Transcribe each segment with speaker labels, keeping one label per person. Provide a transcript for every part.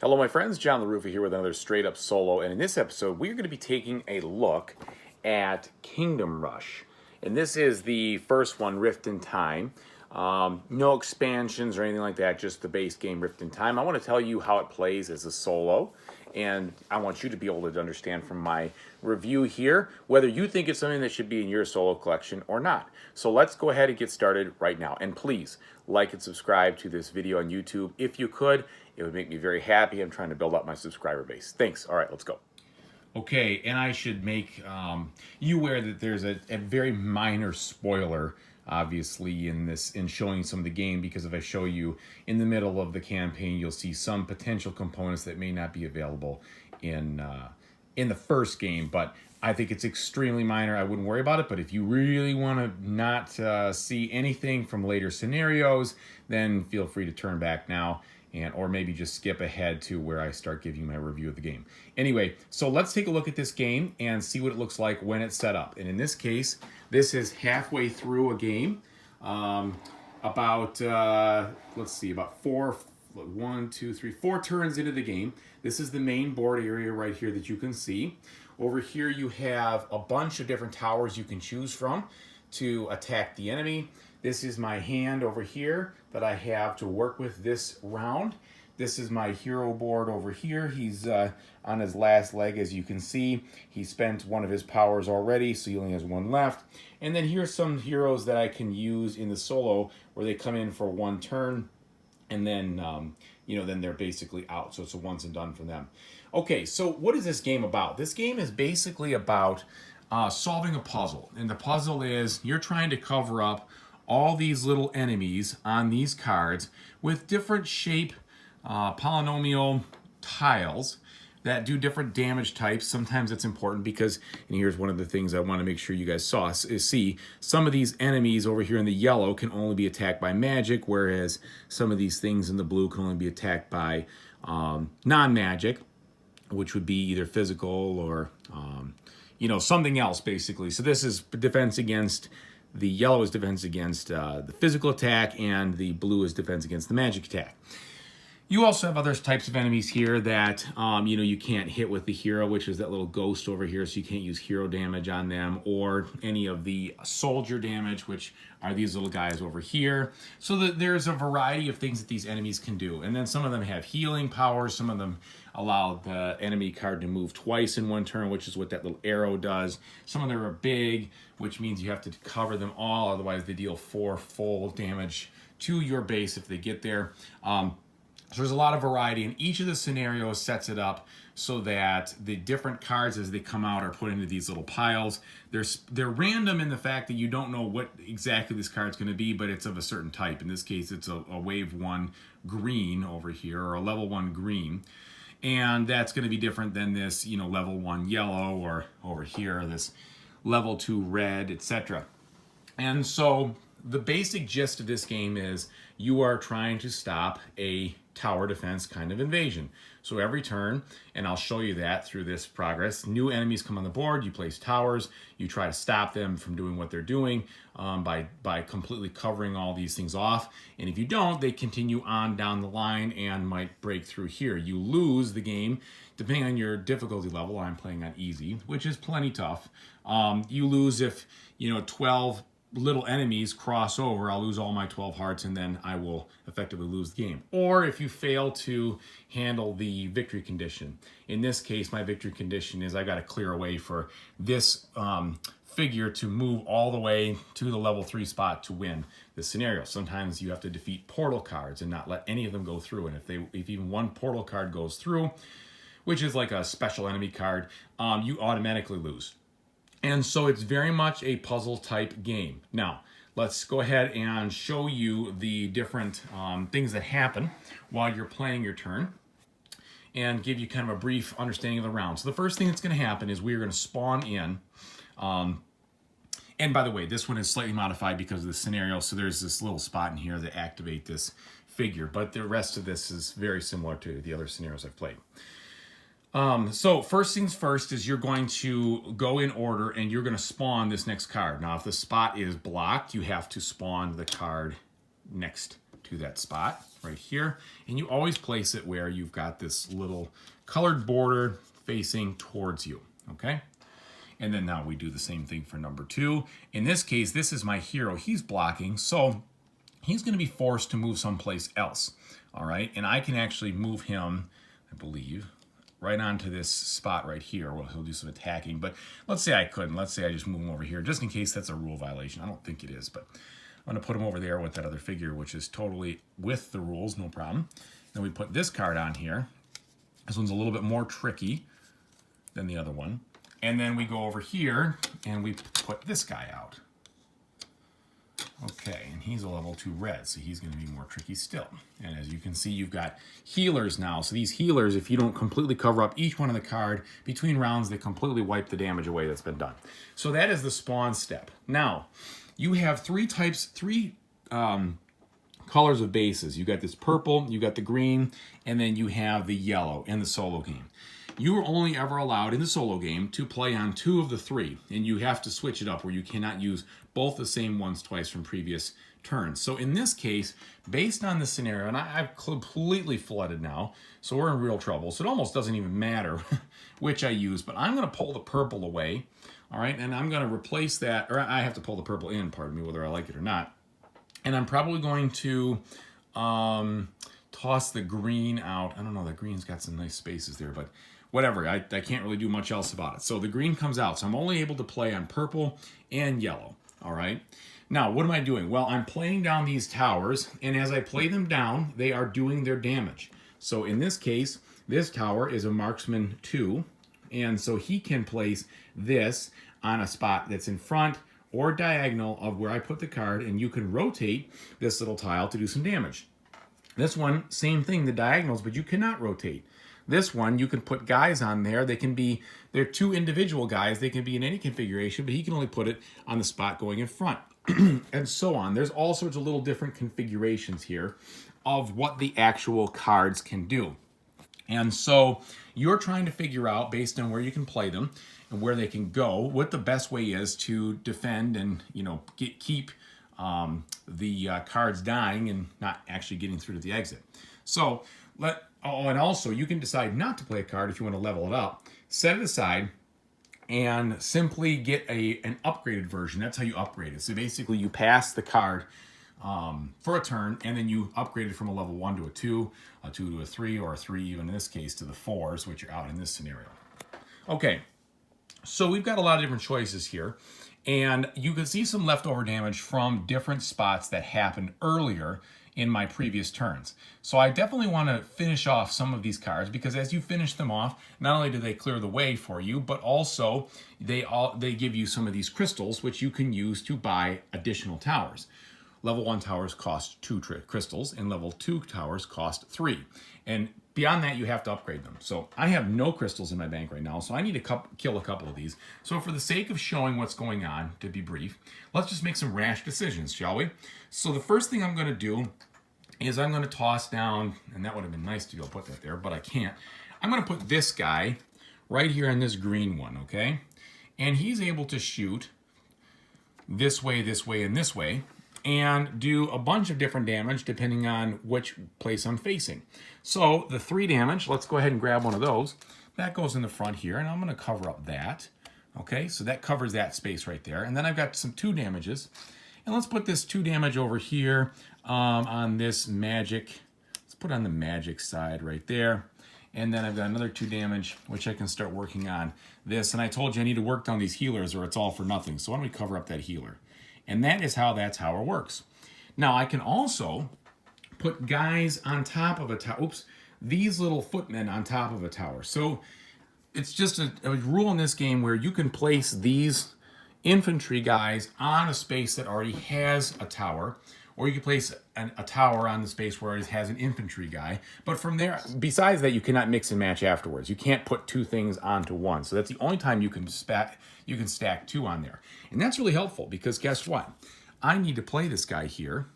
Speaker 1: Hello, my friends. John LaRuffa here with another straight up solo. And in this episode, we're going to be taking a look at Kingdom Rush. And this is the first one, Rift in Time. No expansions or anything like that, just the base game Rift in Time. I want to tell you how it plays as a solo. And I want you to be able to understand from my review here whether you think it's something that should be in your solo collection or not. So let's go ahead and get started right now. And please like and subscribe to this video on YouTube if you could. It would make me very happy. I'm trying to build up my subscriber base. Thanks. All right, let's go. Okay, and I should make you aware that there's a very minor spoiler, obviously, in showing some of the game, because if I show you in the middle of the campaign, you'll see some potential components that may not be available in the first game. But I think it's extremely minor. I wouldn't worry about it. But if you really want to not see anything from later scenarios, then feel free to turn back now. Or maybe just skip ahead to where I start giving you my review of the game. Anyway, so let's take a look at this game and see what it looks like when it's set up. And in this case, this is halfway through a game. About 4 turns into the game. This is the main board area right here that you can see. Over here you have a bunch of different towers you can choose from to attack the enemy. This is my hand over here that I have to work with this round. This is my hero board over here. He's on his last leg, as you can see. He spent one of his powers already, so he only has one left. And then here's some heroes that I can use in the solo where they come in for one turn, and then then they're basically out. So it's a once and done for them. Okay, so what is this game about? This game is basically about solving a puzzle. And the puzzle is you're trying to cover up all these little enemies on these cards with different shape polynomial tiles that do different damage types. Sometimes it's important because, and here's one of the things I want to make sure you guys see, some of these enemies over here in the yellow can only be attacked by magic, whereas some of these things in the blue can only be attacked by non-magic, which would be either physical or something else, basically. So this is defense against, the yellow is defense against the physical attack, and the blue is defense against the magic attack. You also have other types of enemies here that you can't hit with the hero, which is that little ghost over here, so you can't use hero damage on them, or any of the soldier damage, which are these little guys over here. So there's a variety of things that these enemies can do. And then some of them have healing powers. Some of them allow the enemy card to move twice in one turn, which is what that little arrow does. Some of them are big, which means you have to cover them all, otherwise they deal 4 full damage to your base if they get there. So there's a lot of variety, and each of the scenarios sets it up so that the different cards as they come out are put into these little piles. They're random in the fact that you don't know what exactly this card's going to be, but it's of a certain type. In this case, it's a wave 1 green over here, or a level 1 green. And that's going to be different than this, level 1 yellow, or over here, this level 2 red, etc. And so the basic gist of this game is you are trying to stop a tower defense kind of invasion. So every turn, and I'll show you that through this progress, new enemies come on the board, you place towers, you try to stop them from doing what they're doing by completely covering all these things off. And if you don't, they continue on down the line and might break through here. You lose the game, depending on your difficulty level. I'm playing on easy, which is plenty tough. You lose if 12 little enemies cross over. I'll lose all my 12 hearts, and then I will effectively lose the game. Or if you fail to handle the victory condition. In this case, my victory condition is I got to clear a way for this figure to move all the way to the level 3 spot to win this scenario. Sometimes you have to defeat portal cards and not let any of them go through. And if even one portal card goes through, which is like a special enemy card, you automatically lose. And so it's very much a puzzle type game. Now, let's go ahead and show you the different things that happen while you're playing your turn, and give you kind of a brief understanding of the round. So the first thing that's going to happen is we're going to spawn in. And by the way, this one is slightly modified because of the scenario. So there's this little spot in here that activate this figure. But the rest of this is very similar to the other scenarios I've played. So first things first is you're going to go in order, and you're going to spawn this next card. Now, if the spot is blocked, you have to spawn the card next to that spot. right here. And you always place it where you've got this little colored border facing towards you, okay? And then now we do the same thing for number 2. In this case, this is my hero. He's blocking, so he's going to be forced to move someplace else, all right? And I can actually move him, I believe, right onto this spot right here. Well, he'll do some attacking, but let's say I couldn't. Let's say I just move him over here, just in case that's a rule violation. I don't think it is, but I'm going to put him over there with that other figure, which is totally with the rules, no problem. Then we put this card on here. This one's a little bit more tricky than the other one. And then we go over here and we put this guy out. Okay, and he's a level 2 red, so he's going to be more tricky still. And as you can see, you've got healers now. So these healers, if you don't completely cover up each one of the card, between rounds, they completely wipe the damage away that's been done. So that is the spawn step. Now, you have three colors of bases. You got this purple, you got the green, and then you have the yellow in the solo game. You are only ever allowed in the solo game to play on 2 of the 3, and you have to switch it up where you cannot use both the same ones twice from previous turns. So in this case, based on the scenario, and I've completely flooded now, so we're in real trouble, so it almost doesn't even matter which I use, but I'm going to pull the purple away, all right, and I'm going to replace that, or I have to pull the purple in, pardon me, whether I like it or not, and I'm probably going to toss the green out. I don't know, the green's got some nice spaces there, but whatever, I can't really do much else about it. So the green comes out, so I'm only able to play on purple and yellow, all right? Now, what am I doing? Well, I'm playing down these towers, and as I play them down, they are doing their damage. So in this case, this tower is a marksman 2, and so he can place this on a spot that's in front or diagonal of where I put the card, and you can rotate this little tile to do some damage. This one, same thing, the diagonals, but you cannot rotate. This one, you can put guys on there. They're 2 individual guys. They can be in any configuration, but he can only put it on the spot going in front, and so on. There's all sorts of little different configurations here of what the actual cards can do. And so you're trying to figure out, based on where you can play them and where they can go, what the best way is to defend and, keep the cards dying and not actually getting through to the exit. So and also you can decide not to play a card if you want to level it up, set it aside, and simply get an upgraded version. That's how you upgrade it. So basically you pass the card for a turn, and then you upgrade it from a level 1 to a 2, a 2 to a 3, or a 3 even in this case to the 4s, which are out in this scenario. Okay, so we've got a lot of different choices here, and you can see some leftover damage from different spots that happened earlier in my previous turns. So I definitely want to finish off some of these cards, because as you finish them off, not only do they clear the way for you, but also they give you some of these crystals, which you can use to buy additional towers. Level 1 towers cost 2 crystals, and level 2 towers cost 3. And beyond that, you have to upgrade them. So I have no crystals in my bank right now, so I need to kill a couple of these. So for the sake of showing what's going on, to be brief, let's just make some rash decisions, shall we? So the first thing I'm going to do is I'm going to toss down, and that would have been nice to be able to put that there, but I can't. I'm going to put this guy right here in this green one, okay? And he's able to shoot this way, and this way, and do a bunch of different damage depending on which place I'm facing. So the 3 damage, let's go ahead and grab one of those. That goes in the front here, and I'm going to cover up that. Okay, so that covers that space right there. And then I've got some 2 damages. And let's put this 2 damage over here on this magic. Let's put it on the magic side right there. And then I've got another 2 damage, which I can start working on this. And I told you I need to work down these healers or it's all for nothing. So why don't we cover up that healer? And that is how that tower works. Now I can also put guys on top of a tower. Oops, these little footmen on top of a tower. So it's just a rule in this game where you can place these infantry guys on a space that already has a tower, or you can place a tower on the space where it has an infantry guy. But from there, besides that, you cannot mix and match afterwards. You can't put 2 things onto one. So that's the only time you can stack 2 on there. And that's really helpful, because guess what? I need to play this guy here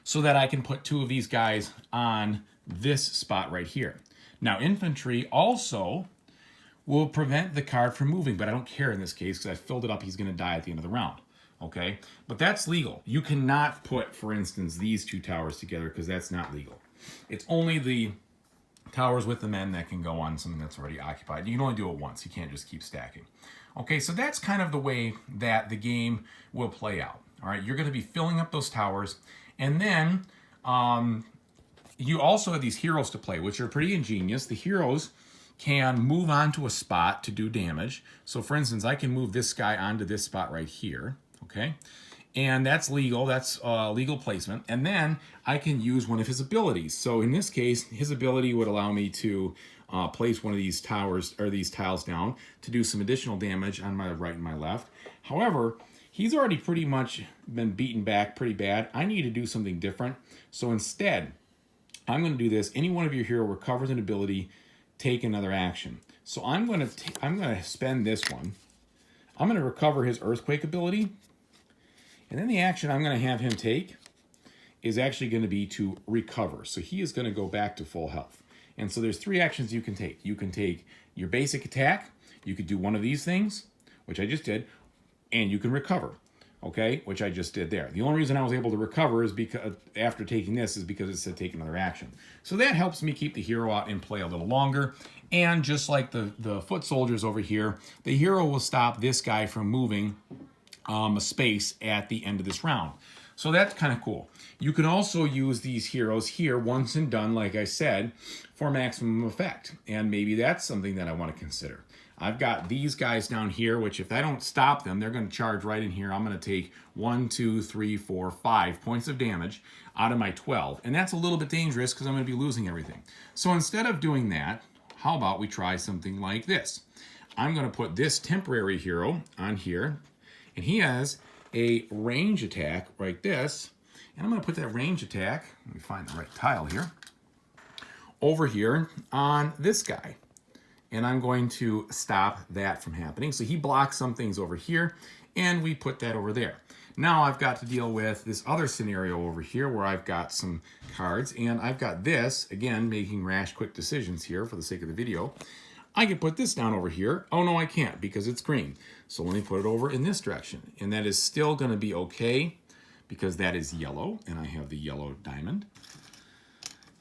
Speaker 1: so that I can put 2 of these guys on this spot right here. Now, infantry also will prevent the card from moving, but I don't care in this case because I filled it up. He's going to die at the end of the round. okay? But that's legal. You cannot put, for instance, these two towers together because that's not legal. It's only the towers with the men that can go on something that's already occupied. You can only do it once. You can't just keep stacking. Okay, so that's kind of the way that the game will play out. All right, you're going to be filling up those towers, and then you also have these heroes to play, which are pretty ingenious. The heroes can move onto a spot to do damage. So for instance, I can move this guy onto this spot right here, okay? And that's legal, that's legal placement. And then I can use one of his abilities. So in this case, his ability would allow me to place one of these towers or these tiles down to do some additional damage on my right and my left. However, he's already pretty much been beaten back pretty bad. I need to do something different. So instead, I'm going to do this. Any one of your hero recovers an ability, take another action. So I'm going to spend this one. I'm going to recover his earthquake ability. And then the action I'm going to have him take is actually going to be to recover. So he is going to go back to full health. And so there's 3 actions you can take. You can take your basic attack. You could do one of these things, which I just did, and you can recover, okay, which I just did there. The only reason I was able to recover is because after taking this is because it said take another action. So that helps me keep the hero out in play a little longer. And just like the foot soldiers over here, the hero will stop this guy from moving a space at the end of this round. So that's kind of cool. You can also use these heroes here once and done, like I said, for maximum effect. And maybe that's something that I want to consider. I've got these guys down here, which if I don't stop them, they're going to charge right in here. I'm going to take 1, 2, 3, 4, 5 points of damage out of my 12. And that's a little bit dangerous because I'm going to be losing everything. So instead of doing that, how about we try something like this? I'm going to put this temporary hero on here, and he has a range attack like this. And I'm going to put that range attack, let me find the right tile here, over here on this guy. And I'm going to stop that from happening. So he blocks some things over here, and we put that over there. Now I've got to deal with this other scenario over here where I've got some cards, and I've got this, again, making rash, quick decisions here for the sake of the video. I can put this down over here. Oh, no, I can't because it's green. So let me put it over in this direction. And that is still going to be okay because that is yellow, and I have the yellow diamond.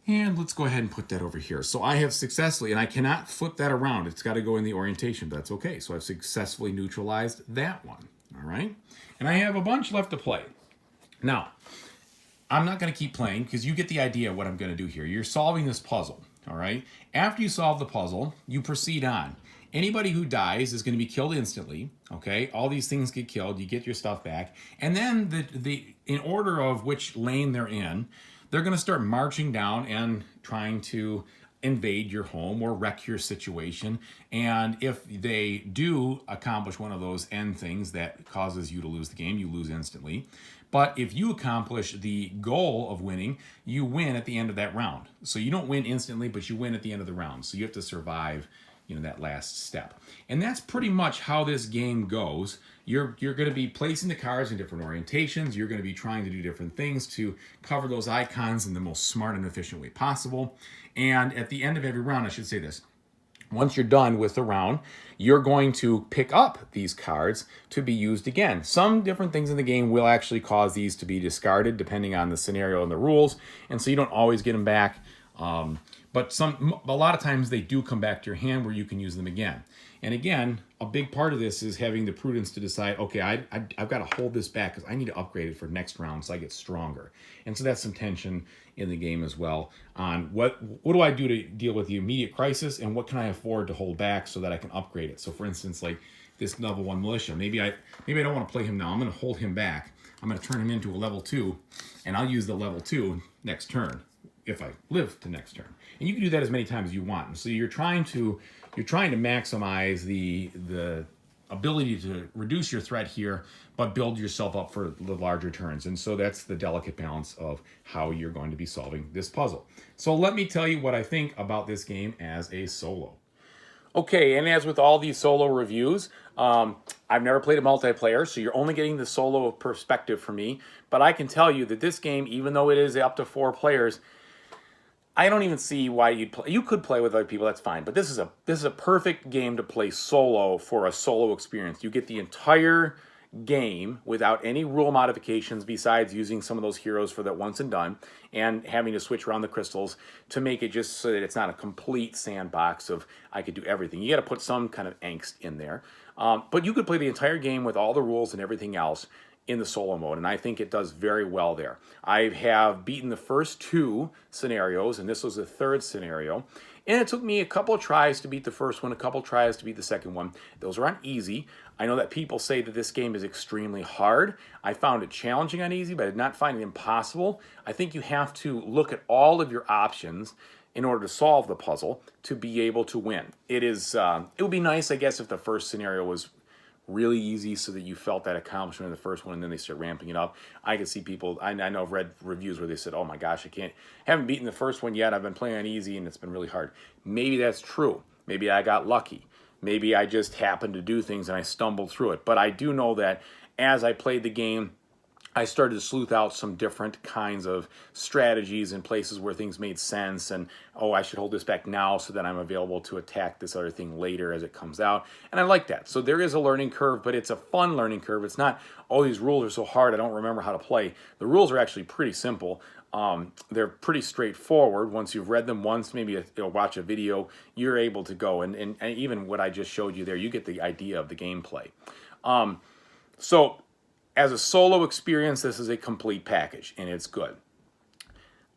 Speaker 1: And let's go ahead and put that over here. So I have successfully, and I cannot flip that around. It's got to go in the orientation, but that's okay. So I've successfully neutralized that one, all right? And I have a bunch left to play. Now, I'm not going to keep playing because you get the idea of what I'm going to do here. You're solving this puzzle, all right? After you solve the puzzle, you proceed on. Anybody who dies is going to be killed instantly, okay? All these things get killed. You get your stuff back. And then in order of which lane they're in, they're going to start marching down and trying to invade your home or wreck your situation. And if they do accomplish one of those end things that causes you to lose the game, you lose instantly. But if you accomplish the goal of winning, you win at the end of that round. So you don't win instantly, but you win at the end of the round. So you have to survive, that last step. And that's pretty much how this game goes. You're going to be placing the cards in different orientations. You're going to be trying to do different things to cover those icons in the most smart and efficient way possible. And at the end of every round, I should say this, once you're done with the round, you're going to pick up these cards to be used again. Some different things in the game will actually cause these to be discarded depending on the scenario and the rules. And so you don't always get them back. But a lot of times they do come back to your hand where you can use them again. And again, a big part of this is having the prudence to decide, okay, I've got to hold this back because I need to upgrade it for next round so I get stronger. And so that's some tension in the game as well on what do I do to deal with the immediate crisis and what can I afford to hold back so that I can upgrade it. So for instance, like this level 1 militia, maybe I don't want to play him now. I'm going to hold him back. I'm going to turn him into a level 2, and I'll use the level 2 next turn if I live to next turn. And you can do that as many times as you want. So you're trying to maximize the ability to reduce your threat here, but build yourself up for the larger turns. And so that's the delicate balance of how you're going to be solving this puzzle. So let me tell you what I think about this game as a solo. Okay, and as with all these solo reviews, I've never played a multiplayer, so you're only getting the solo perspective from me. But I can tell you that this game, even though it is up to 4 players, I don't even see why you'd play. You could play with other people, that's fine. But this is a perfect game to play solo for a solo experience. You get the entire game without any rule modifications besides using some of those heroes for that once and done and having to switch around the crystals to make it just so that it's not a complete sandbox of I could do everything. You got to put some kind of angst in there. But you could play the entire game with all the rules and everything else in the solo mode, and I think it does very well there. I have beaten the first 2 scenarios, and this was the 3rd scenario, and it took me a couple of tries to beat the first one, a couple of tries to beat the second one. Those aren't easy. I know that people say that this game is extremely hard. I found it challenging on easy, but I did not find it impossible. I think you have to look at all of your options in order to solve the puzzle to be able to win. It would be nice, I guess, if the first scenario was really easy so that you felt that accomplishment in the first one and then they start ramping it up. I could see people, I know I've read reviews where they said, oh my gosh, haven't beaten the first one yet. I've been playing on easy and it's been really hard. Maybe that's true. Maybe I got lucky. Maybe I just happened to do things and I stumbled through it. But I do know that as I played the game, I started to sleuth out some different kinds of strategies in places where things made sense and, oh, I should hold this back now so that I'm available to attack this other thing later as it comes out. And I like that. So there is a learning curve, but it's a fun learning curve. It's not, oh, these rules are so hard, I don't remember how to play. The rules are actually pretty simple. They're pretty straightforward. Once you've read them once, maybe you'll watch a video, you're able to go. And even what I just showed you there, you get the idea of the gameplay. So as a solo experience, this is a complete package, and it's good.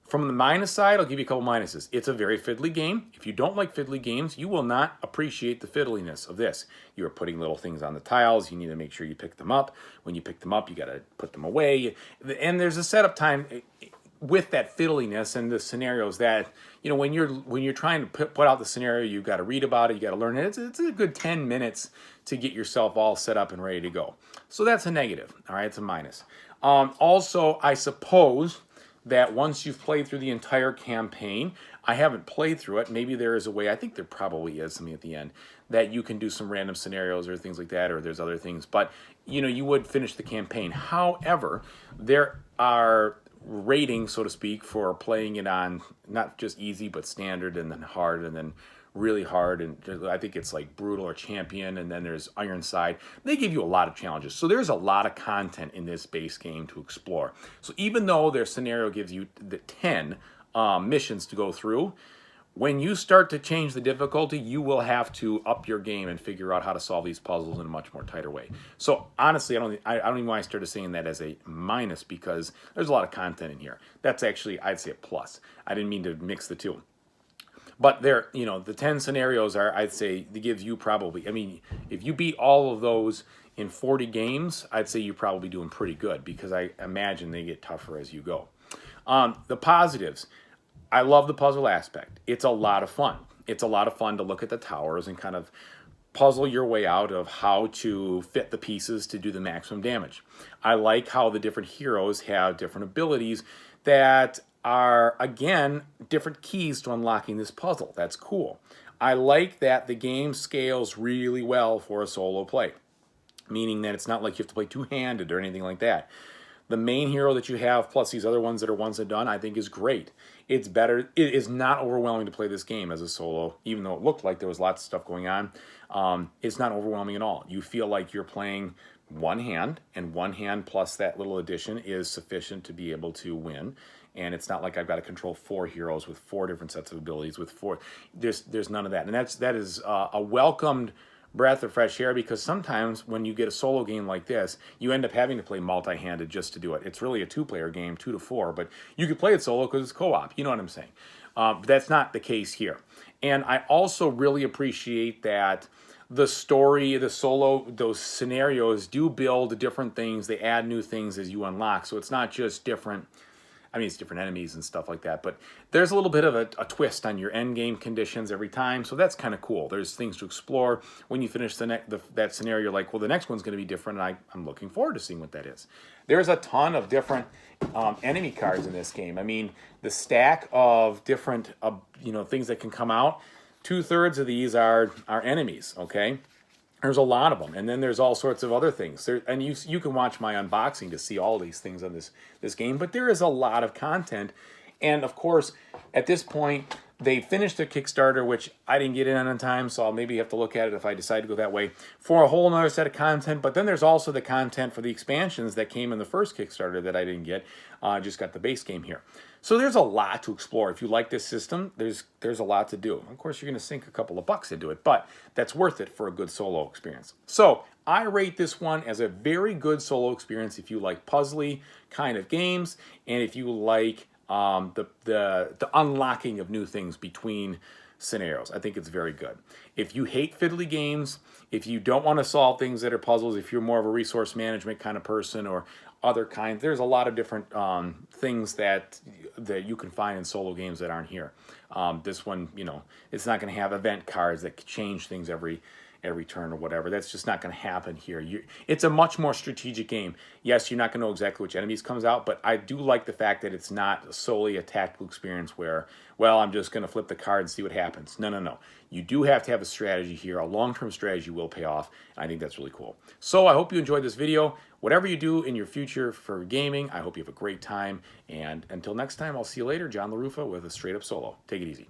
Speaker 1: From the minus side, I'll give you a couple minuses. It's a very fiddly game. If you don't like fiddly games, you will not appreciate the fiddliness of this. You are putting little things on the tiles. You need to make sure you pick them up. When you pick them up, you got to put them away. And there's a setup time with that fiddliness and the scenarios that, you know, when you're trying to put out the scenario, you've got to read about it, you got to learn it. It's a good 10 minutes to get yourself all set up and ready to go. So that's a negative, all right? It's a minus. Also, I suppose that once you've played through the entire campaign, I haven't played through it, maybe there is a way, I think there probably is something at the end, that you can do some random scenarios or things like that, or there's other things, but you know, you would finish the campaign. However, there are ratings, so to speak, for playing it on not just easy, but standard, and then hard, and then really hard, and I think it's like brutal or champion, and then there's Ironside. They give you a lot of challenges. So there's a lot of content in this base game to explore. So even though their scenario gives you the 10 missions to go through, when you start to change the difficulty, you will have to up your game and figure out how to solve these puzzles in a much more tighter way. So honestly, I don't even know why I started saying that as a minus, because there's a lot of content in here. That's actually, I'd say, a plus. I didn't mean to mix the two. But there, you know, the 10 scenarios are, I'd say, they give you probably, I mean, if you beat all of those in 40 games, I'd say you're probably doing pretty good, because I imagine they get tougher as you go. The positives, I love the puzzle aspect. It's a lot of fun. It's a lot of fun to look at the towers and kind of puzzle your way out of how to fit the pieces to do the maximum damage. I like how the different heroes have different abilities that are, again, different keys to unlocking this puzzle. That's cool. I like that the game scales really well for a solo play, meaning that it's not like you have to play two-handed or anything like that. The main hero that you have, plus these other ones that are once and done, I think is great. It's better. It is not overwhelming to play this game as a solo, even though it looked like there was lots of stuff going on. It's not overwhelming at all. You feel like you're playing one hand, and one hand plus that little addition is sufficient to be able to win. And it's not like I've got to control 4 heroes with 4 different sets of abilities with 4. There's none of that. And that is a welcomed breath of fresh air, because sometimes when you get a solo game like this, you end up having to play multi-handed just to do it. It's really a 2-player game, 2 to 4, but you could play it solo because it's co-op. You know what I'm saying? But that's not the case here. And I also really appreciate that the story, the solo, those scenarios do build different things. They add new things as you unlock. So it's not just different, I mean, it's different enemies and stuff like that, but there's a little bit of a twist on your end game conditions every time, so that's kind of cool. There's things to explore. When you finish that scenario, you're like, well, the next one's going to be different, and I'm looking forward to seeing what that is. There's a ton of different enemy cards in this game. I mean, the stack of different things that can come out, 2/3 of these are enemies, okay? There's a lot of them, and then there's all sorts of other things. And you can watch my unboxing to see all these things on this game, but there is a lot of content. And of course, at this point, They finished their Kickstarter, which I didn't get in on time, so I'll maybe have to look at it if I decide to go that way, for a whole nother set of content. But then there's also the content for the expansions that came in the first Kickstarter that I didn't get. I just got the base game here. So there's a lot to explore. If you like this system, there's a lot to do. Of course, you're going to sink a couple of bucks into it, but that's worth it for a good solo experience. So I rate this one as a very good solo experience if you like puzzly kind of games, and if you like the unlocking of new things between scenarios. I think it's very good. If you hate fiddly games, if you don't want to solve things that are puzzles, if you're more of a resource management kind of person or other kinds, there's a lot of different things that you can find in solo games that aren't here. This one, you know, it's not going to have event cards that change things every turn or whatever. That's just not going to happen here. It's a much more strategic game. Yes, you're not going to know exactly which enemies comes out, but I do like the fact that it's not solely a tactical experience where, well, I'm just going to flip the card and see what happens. No, no, no. You do have to have a strategy here. A long-term strategy will pay off, and I think that's really cool. So I hope you enjoyed this video. Whatever you do in your future for gaming, I hope you have a great time. And until next time, I'll see you later. John LaRuffa with a Straight Up Solo. Take it easy.